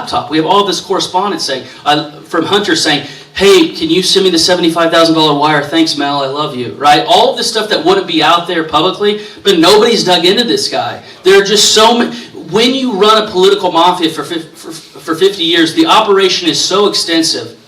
laptop. We have all this correspondence from Hunter saying, hey, can you send me the $75,000 wire? Thanks, Mel, I love you, right? All of this stuff that wouldn't be out there publicly, but nobody's dug into this guy. There are just so many. When you run a political mafia for 50 years, the operation is so extensive,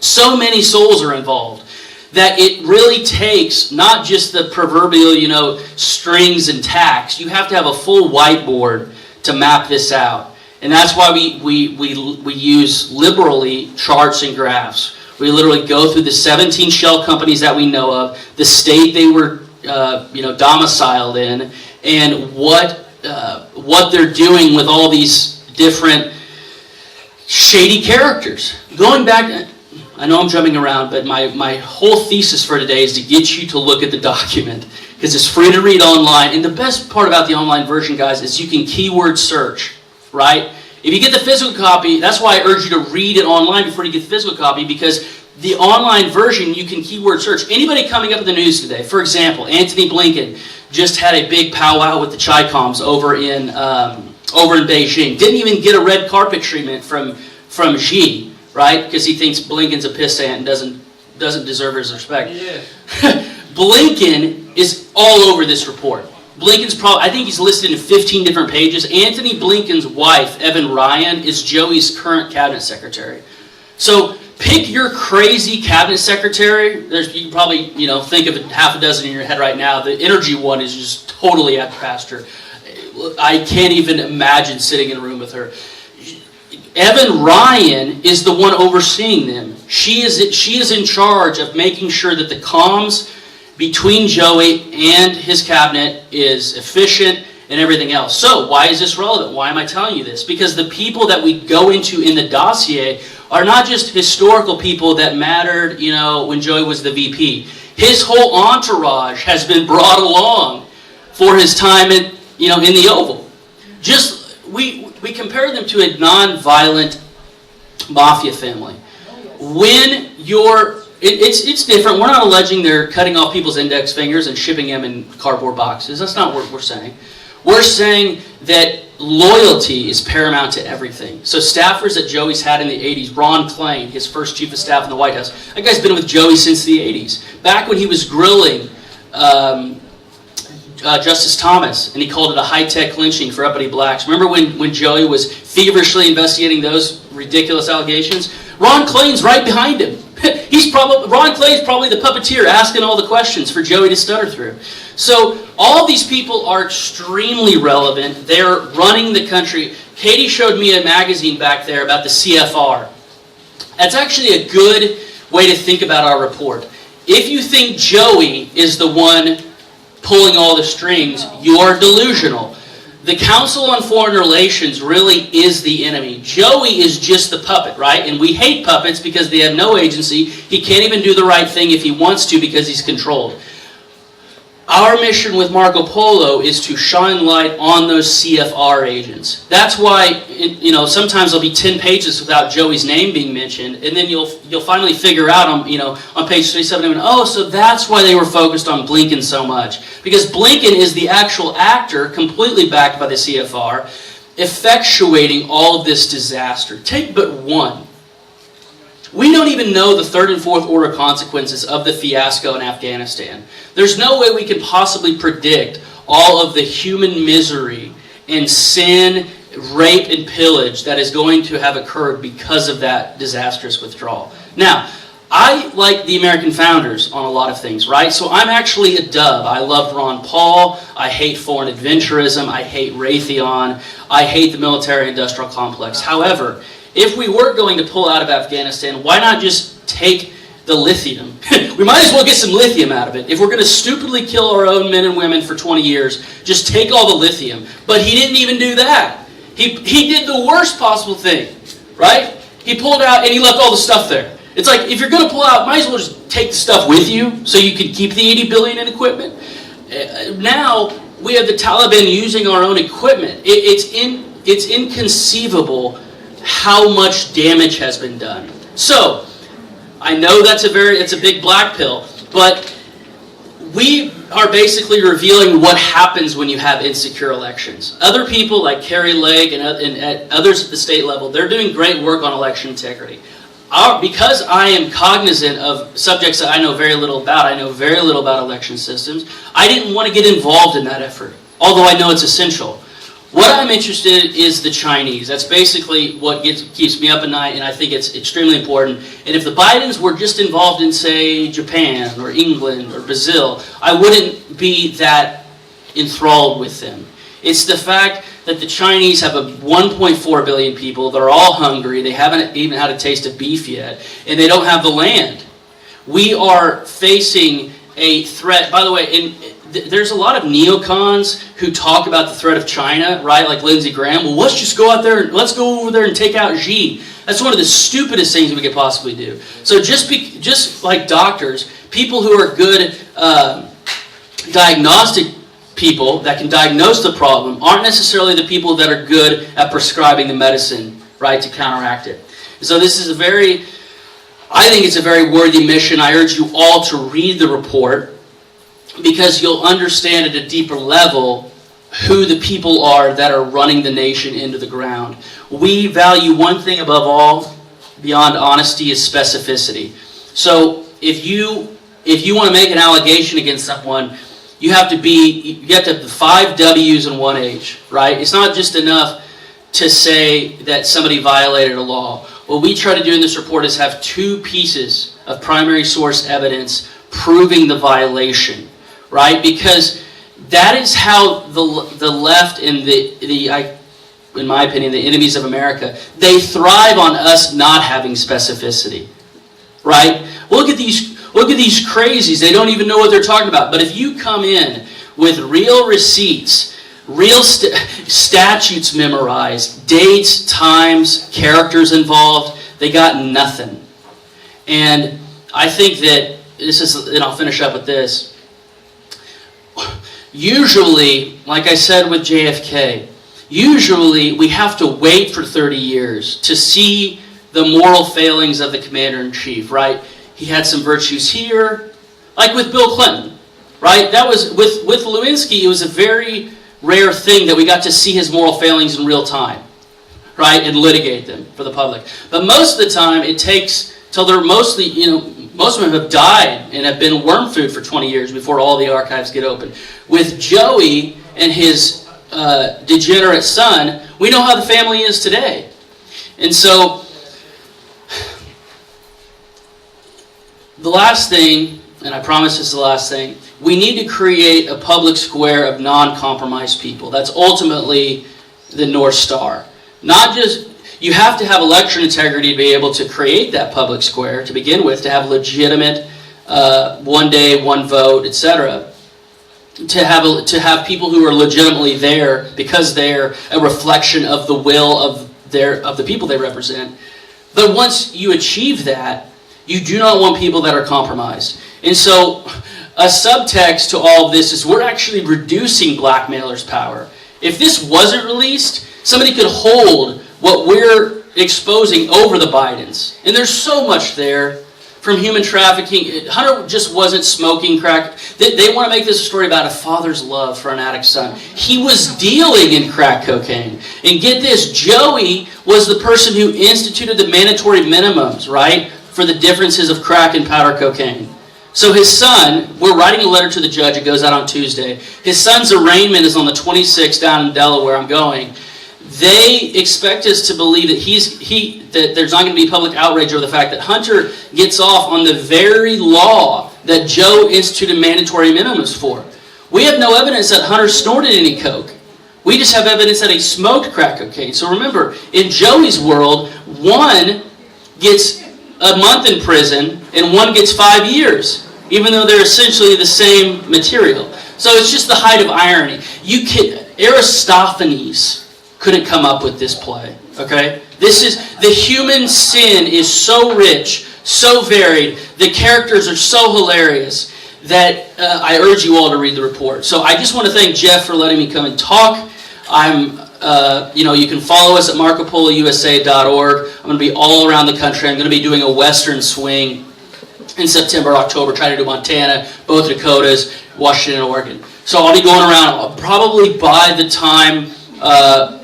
so many souls are involved, that it really takes not just the proverbial, strings and tacks. You have to have a full whiteboard to map this out. And that's why we use liberally charts and graphs. We literally go through the 17 shell companies that we know of, the state they were domiciled in, and what they're doing with all these different shady characters. Going back, I know I'm jumping around, but my whole thesis for today is to get you to look at the document, because it's free to read online. And the best part about the online version, guys, is you can keyword search, right? If you get the physical copy, that's why I urge you to read it online before you get the physical copy, because the online version, you can keyword search. Anybody coming up in the news today, for example, Antony Blinken just had a big powwow with the Chi-Coms over in Beijing. Didn't even get a red carpet treatment from Xi, right? Because he thinks Blinken's a pissant and doesn't deserve his respect. Yeah. Blinken is all over this report. Blinken's I think he's listed in 15 different pages. Antony Blinken's wife, Evan Ryan, is Joey's current cabinet secretary. So pick your crazy cabinet secretary. You can probably think of half a dozen in your head right now. The energy one is just totally at the pasture. I can't even imagine sitting in a room with her. Evan Ryan is the one overseeing them. She is in charge of making sure that the comms between Joey and his cabinet is efficient and everything else. So why is this relevant? Why am I telling you this? Because the people that we go into in the dossier are not just historical people that mattered, when Joey was the VP. His whole entourage has been brought along for his time in the Oval. We compare them to a non-violent mafia family. When it's different. We're not alleging they're cutting off people's index fingers and shipping them in cardboard boxes. That's not what we're saying. We're saying that loyalty is paramount to everything. So staffers that Joey's had in the 80s, Ron Klain, his first chief of staff in the White House, that guy's been with Joey since the 80s. Back when he was grilling Justice Thomas, and he called it a high-tech lynching for uppity blacks. Remember when Joey was feverishly investigating those ridiculous allegations? Ron Klain's right behind him. Ron Clay's probably the puppeteer asking all the questions for Joey to stutter through. So all these people are extremely relevant. They're running the country. Katie showed me a magazine back there about the CFR. That's actually a good way to think about our report. If you think Joey is the one pulling all the strings, you are delusional. The Council on Foreign Relations really is the enemy. Joey is just the puppet, right? And we hate puppets because they have no agency. He can't even do the right thing if he wants to because he's controlled. Our mission with Marco Polo is to shine light on those CFR agents. That's why, sometimes there'll be 10 pages without Joey's name being mentioned, and then you'll finally figure out on page 37, so that's why they were focused on Blinken so much. Because Blinken is the actual actor, completely backed by the CFR, effectuating all of this disaster. Take but one. We don't even know the third and fourth order consequences of the fiasco in Afghanistan. There's no way we can possibly predict all of the human misery and sin, rape, and pillage that is going to have occurred because of that disastrous withdrawal. Now, I like the American founders on a lot of things, right? So I'm actually a dub. I loved Ron Paul. I hate foreign adventurism. I hate Raytheon. I hate the military-industrial complex. However, if we were going to pull out of Afghanistan, why not just take the lithium? We might as well get some lithium out of it. If we're going to stupidly kill our own men and women for 20 years, just take all the lithium. But he didn't even do that. He did the worst possible thing, right? He pulled out and he left all the stuff there. It's like, if you're going to pull out, might as well just take the stuff with you so you can keep the $80 billion in equipment. Now, we have the Taliban using our own equipment. It's inconceivable how much damage has been done. So, I know it's a big black pill, but we are basically revealing what happens when you have insecure elections. Other people like Carrie Lake and others at the state level, they're doing great work on election integrity. Because I am cognizant of subjects that I know very little about, I know very little about election systems, I didn't want to get involved in that effort, although I know it's essential. What I'm interested in is the Chinese. That's basically what keeps me up at night, and I think it's extremely important. And if the Bidens were just involved in, say, Japan or England or Brazil, I wouldn't be that enthralled with them. It's the fact that the Chinese have 1.4 billion people. They're all hungry. They haven't even had a taste of beef yet, and they don't have the land. We are facing a threat. By the way, there's a lot of neocons who talk about the threat of China, right? Like Lindsey Graham. Well, let's just go out there. Let's go over there and take out Xi. That's one of the stupidest things we could possibly do. So just like doctors, people who are good diagnostic people that can diagnose the problem aren't necessarily the people that are good at prescribing the medicine, right, to counteract it. So this is I think it's a very worthy mission. I urge you all to read the report, because you'll understand at a deeper level who the people are that are running the nation into the ground. We value one thing above all, beyond honesty, is specificity. So if you want to make an allegation against someone, you have to have the 5 W's and 1 H, right? It's not just enough to say that somebody violated a law. What we try to do in this report is have 2 pieces of primary source evidence proving the violation. Right? Because that is how the left and in my opinion, the enemies of America, they thrive on us not having specificity. Right? Look at these crazies. They don't even know what they're talking about. But if you come in with real receipts, real statutes memorized, dates, times, characters involved, they got nothing. And I think that and I'll finish up with this. Usually, like I said with JFK, usually we have to wait for 30 years to see the moral failings of the commander-in-chief, right? He had some virtues here, like with Bill Clinton, right? That was, with Lewinsky, it was a very rare thing that we got to see his moral failings in real time, right? And litigate them for the public. But most of the time, it takes till they're mostly, most of them have died and have been worm food for 20 years before all the archives get open. With Joey and his degenerate son, we know how the family is today. And so, the last thing, and I promise this is the last thing, we need to create a public square of non-compromised people. That's ultimately the North Star. Not just... You have to have election integrity to be able to create that public square to begin with, to have legitimate one day, one vote, etc. To have people who are legitimately there because they're a reflection of the will of the people they represent. But once you achieve that, you do not want people that are compromised. And so a subtext to all of this is we're actually reducing blackmailers' power. If this wasn't released, somebody could hold what we're exposing over the Bidens. And there's so much there, from human trafficking. Hunter just wasn't smoking crack. They want to make this a story about a father's love for an addict son. He was dealing in crack cocaine. And get this, Joey was the person who instituted the mandatory minimums, right, for the differences of crack and powder cocaine. So his son, we're writing a letter to the judge, it goes out on Tuesday. His son's arraignment is on the 26th down in Delaware, I'm going. They expect us to believe that that there's not going to be public outrage over the fact that Hunter gets off on the very law that Joe instituted mandatory minimums for. We have no evidence that Hunter snorted any coke. We just have evidence that he smoked crack cocaine. So remember, in Joey's world, one gets a month in prison and one gets 5 years, even though they're essentially the same material. So it's just the height of irony. Aristophanes couldn't come up with this play, okay? The human sin is so rich, so varied, the characters are so hilarious that I urge you all to read the report. So I just want to thank Jeff for letting me come and talk. You can follow us at marcopolousa.org. I'm going to be all around the country. I'm going to be doing a western swing in September, October, trying to do Montana, both Dakotas, Washington, and Oregon. So I'll be going around. Probably by the time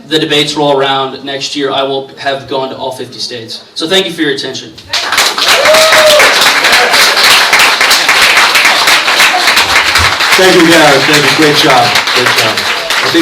the debates roll around next year, I will have gone to all 50 states. So thank you for your attention. Thank you, Garret. Thank you. Great job. Great job. I think